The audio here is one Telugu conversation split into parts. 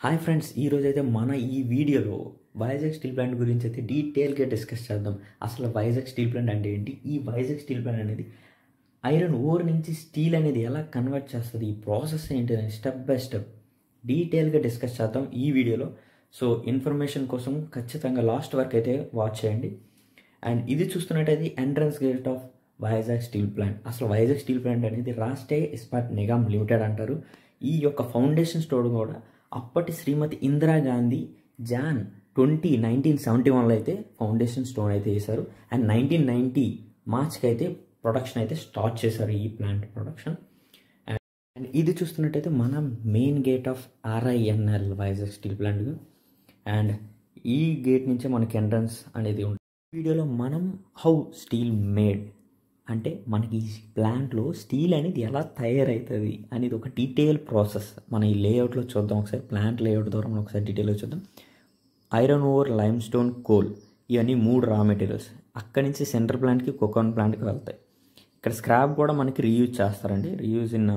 హాయ్ ఫ్రెండ్స్, ఈరోజైతే మన ఈ వీడియోలో వైజాగ్ స్టీల్ ప్లాంట్ గురించి అయితే డీటెయిల్గా డిస్కస్ చేద్దాం. అసలు వైజాగ్ స్టీల్ ప్లాంట్ అంటే ఏంటి, ఈ వైజాగ్ స్టీల్ ప్లాంట్ అనేది ఐరన్ ఓర్ నుంచి స్టీల్ అనేది ఎలా కన్వర్ట్ చేస్తుంది, ఈ ప్రాసెస్ ఏంటి అని స్టెప్ బై స్టెప్ డీటెయిల్గా డిస్కస్ చేద్దాం ఈ వీడియోలో. సో ఇన్ఫర్మేషన్ కోసం ఖచ్చితంగా లాస్ట్ వరకు అయితే వాచ్ చేయండి. అండ్ ఇది చూస్తున్నట్టయితే entrance gate of Vizag steel plant. అసలు వైజాగ్ స్టీల్ ప్లాంట్ అనేది రాష్ట్రీయ ఇస్పాట్ నిగమ్ లిమిటెడ్ అంటారు. ఈ యొక్క ఫౌండేషన్ స్టోన్ కూడా అప్పటి శ్రీమతి ఇందిరాగాంధీ జాన్ 20, 1971లో అయితే ఫౌండేషన్ స్టోన్ అయితే వేశారు. అండ్ 1990 మార్చ్కి అయితే ప్రొడక్షన్ అయితే స్టార్ట్ చేశారు, ఈ ప్లాంట్ ప్రొడక్షన్. అండ్ ఇది చూస్తున్నట్టయితే మన main gate of RINL Vizag steel plant. And ఈ గేట్ నుంచే మనకి ఎంట్రన్స్ అనేది ఉంటుంది. వీడియోలో మనం హౌ స్టీల్ మేడ్ అంటే మనకి ఈ ప్లాంట్లో స్టీల్ అనేది ఎలా తయారవుతుంది అనేది ఒక డీటెయిల్ ప్రాసెస్ మన ఈ లేఅవుట్లో చూద్దాం. ఒకసారి ప్లాంట్ లేఅవుట్ ద్వారా మనం ఒకసారి డీటెయిల్గా చూద్దాం. Iron ore, lime stone, coal, ఇవన్నీ 3 రా మెటీరియల్స్. అక్కడి నుంచి సెంట్రల్ ప్లాంట్కి, కోకోన్ ప్లాంట్కి వెళ్తాయి. ఇక్కడ స్క్రాప్ కూడా మనకి రీయూజ్ చేస్తారండి. రీయూజ్ ఇన్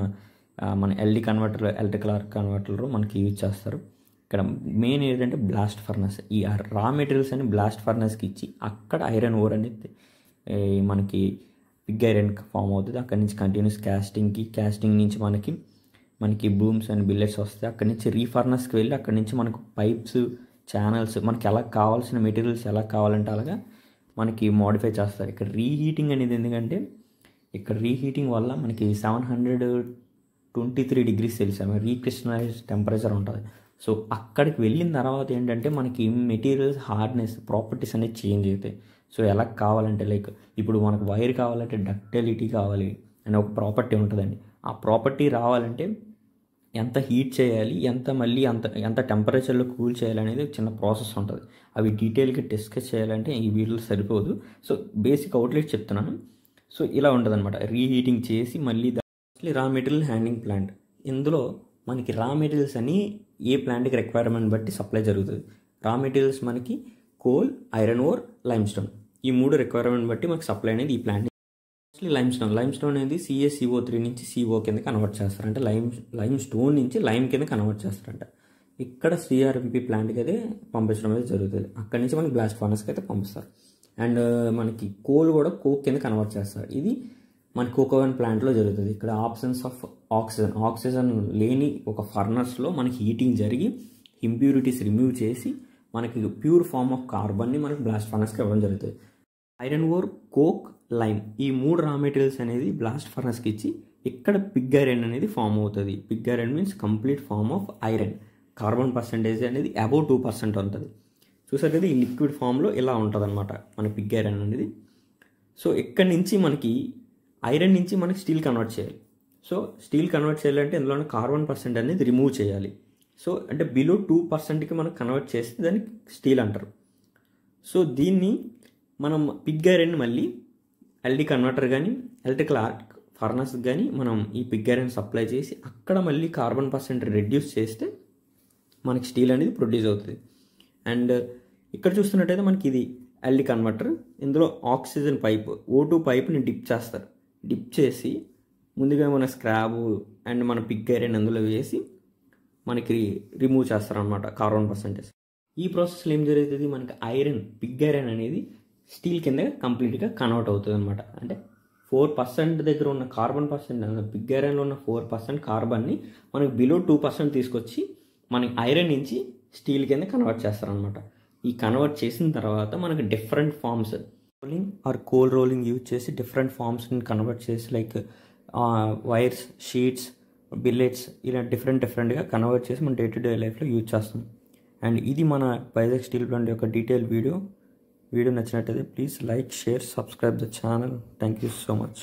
మన ఎల్డి కన్వర్టర్, ఎలక్ట్రికల్ ఆర్క్ కన్వర్టర్లో మనకి యూజ్ చేస్తారు. ఇక్కడ మెయిన్ ఏంటంటే బ్లాస్ట్ ఫర్నస్. ఈ రా మెటీరియల్స్ అని బ్లాస్ట్ ఫర్నస్కి ఇచ్చి అక్కడ ఐరన్ ఓర్ అనేది మనకి పిగ్ ఐరన్ ఫామ్ అవుతుంది. అక్కడి నుంచి కంటిన్యూస్ క్యాస్టింగ్ నుంచి మనకి బూమ్స్ అండ్ బిల్లెట్స్ వస్తాయి. అక్కడి నుంచి రీఫర్నస్కి వెళ్ళి అక్కడి నుంచి మనకు పైప్స్, ఛానల్స్, మనకి ఎలా కావాల్సిన మెటీరియల్స్ ఎలా కావాలంటే అలాగా మనకి మోడిఫై చేస్తారు. ఇక్కడ రీహీటింగ్ అనేది ఎందుకంటే ఇక్కడ రీహీటింగ్ వల్ల మనకి 723 degrees సెల్సియస్ రీక్రిస్టలైజ్ టెంపరేచర్ ఉంటుంది. సో అక్కడికి వెళ్ళిన తర్వాత ఏంటంటే మనకి మెటీరియల్స్ హార్డ్నెస్, ప్రాపర్టీస్ అనేది చేంజ్ అవుతాయి. సో ఎలా కావాలంటే లైక్ ఇప్పుడు మనకు వైర్ కావాలంటే డక్టిలిటీ కావాలి అని ఒక ప్రాపర్టీ ఉంటుందండి. ఆ ప్రాపర్టీ రావాలంటే ఎంత హీట్ చేయాలి, ఎంత టెంపరేచర్లో కూల్ చేయాలి అనేది చిన్న ప్రాసెస్ ఉంటుంది. అవి డీటెయిల్గా డిస్కస్ చేయాలంటే ఈ వీడియోలో సరిపోదు. సో బేసిక్ అవుట్లెట్ చెప్తున్నాను. సో ఇలా ఉంటుంది అనమాట. రీహీటింగ్ చేసి మళ్ళీ రా మెటీరియల్ హ్యాండింగ్ ప్లాంట్. ఇందులో మనకి రా మెటీరియల్స్ అని ఏ ప్లాంట్కి రిక్వైర్మెంట్ బట్టి సప్లై జరుగుతుంది. రా మెటీరియల్స్ మనకి coal, iron ore, lime stone, ఈ 3 రిక్వైర్మెంట్ బట్టి మనకి సప్లై అనేది ఈ ప్లాంట్. మోస్ట్లీ లైమ్ స్టోన్ అనేది CaCO3 నుంచి CO కింద కన్వర్ట్ చేస్తారంట. లైమ్ స్టోన్ నుంచి లైమ్ కింద కన్వర్ట్ చేస్తారంట. ఇక్కడ CRMP ప్లాంట్కి అయితే పంపించడం అయితే జరుగుతుంది. అక్కడి నుంచి మనకి బ్లాస్ట్ ఫర్నస్కి అయితే పంపిస్తారు. అండ్ మనకి కోల్ కూడా కోక్ కింద కన్వర్ట్ చేస్తారు. ఇది మన కోకోవన్ ప్లాంట్లో జరుగుతుంది. ఇక్కడ ఆప్షన్స్ ఆఫ్ ఆక్సిజన్ లేని ఒక ఫర్నస్లో మనకి హీటింగ్ జరిగి ఇంప్యూరిటీస్ రిమూవ్ చేసి మనకి ప్యూర్ ఫామ్ ఆఫ్ కార్బన్ని మనకి బ్లాస్ట్ ఫర్నస్కి ఇవ్వడం జరుగుతుంది. ఐరన్ ఓర్, కోక్, లైమ్, ఈ 3 రా మెటీరియల్స్ అనేది బ్లాస్ట్ ఫర్నస్కి ఇచ్చి ఇక్కడ పిగ్ ఐరన్ అనేది ఫామ్ అవుతుంది. Pig iron means complete form of iron. Carbon percentage అనేది అబౌవ్ 2% ఉంటుంది. చూసారు కదా, ఈ లిక్విడ్ ఫామ్లో ఇలా ఉంటుంది అనమాట మన పిగ్ ఐరన్ అనేది. సో ఇక్కడ నుంచి మనకి ఐరన్ నుంచి మనకి స్టీల్ కన్వర్ట్ చేయాలి. సో స్టీల్ కన్వర్ట్ చేయాలంటే ఇందులో కార్బన్ పర్సెంట్ అనేది రిమూవ్ చేయాలి. సో అంటే బిలో 2%కి మనం కన్వర్ట్ చేస్తే దాన్ని స్టీల్ అంటారు. సో దీన్ని మనం పిగ్ ఐరన్ మళ్ళీ ఎల్డి కన్వర్టర్ కానీ ఎలక్ట్రికల్ ఆర్క్ ఫర్నస్ కానీ మనం ఈ పిగ్ ఐరన్ సప్లై చేసి అక్కడ మళ్ళీ కార్బన్ పర్సెంట్ రెడ్యూస్ చేస్తే మనకి స్టీల్ అనేది ప్రొడ్యూస్ అవుతుంది. అండ్ ఇక్కడ చూస్తున్నట్టయితే మనకి ఇది ఎల్డి కన్వర్టర్. ఇందులో ఆక్సిజన్ పైప్, O2 పైప్ని డిప్ చేస్తారు. డిప్ చేసి ముందుగా మన స్క్రాబ్ అండ్ మన పిగ్ ఐరన్ అందులో వేసి మనకి రిమూవ్ చేస్తారనమాట కార్బన్ పర్సెంటేజ్. ఈ ప్రాసెస్లో ఏం జరుగుతుంది, మనకి పిగ్ ఐరన్ అనేది స్టీల్ కింద కంప్లీట్గా కన్వర్ట్ అవుతుంది అనమాట. అంటే 4% దగ్గర ఉన్న కార్బన్ పర్సెంట్, పిగ్ ఐరన్లో ఉన్న 4% కార్బన్ని మనకి బిలో 2% తీసుకొచ్చి మనకి ఐరన్ నుంచి స్టీల్ కింద కన్వర్ట్ చేస్తారనమాట. ఈ కన్వర్ట్ చేసిన తర్వాత మనకి different forms rolling or cold rolling use చేసి డిఫరెంట్ ఫార్మ్స్ని కన్వర్ట్ చేసి లైక్ వైర్స్, షీట్స్, బిల్లెట్స్, ఇలా డిఫరెంట్గా కన్వర్ట్ చేసి మన డే టు డే లైఫ్లో యూజ్ చేస్తాం. అండ్ ఇది మన వైజాగ్ స్టీల్ ప్లాంట్ యొక్క డీటెయిల్ వీడియో నచ్చినట్టయితే please like, share, subscribe the channel. Thank you so much.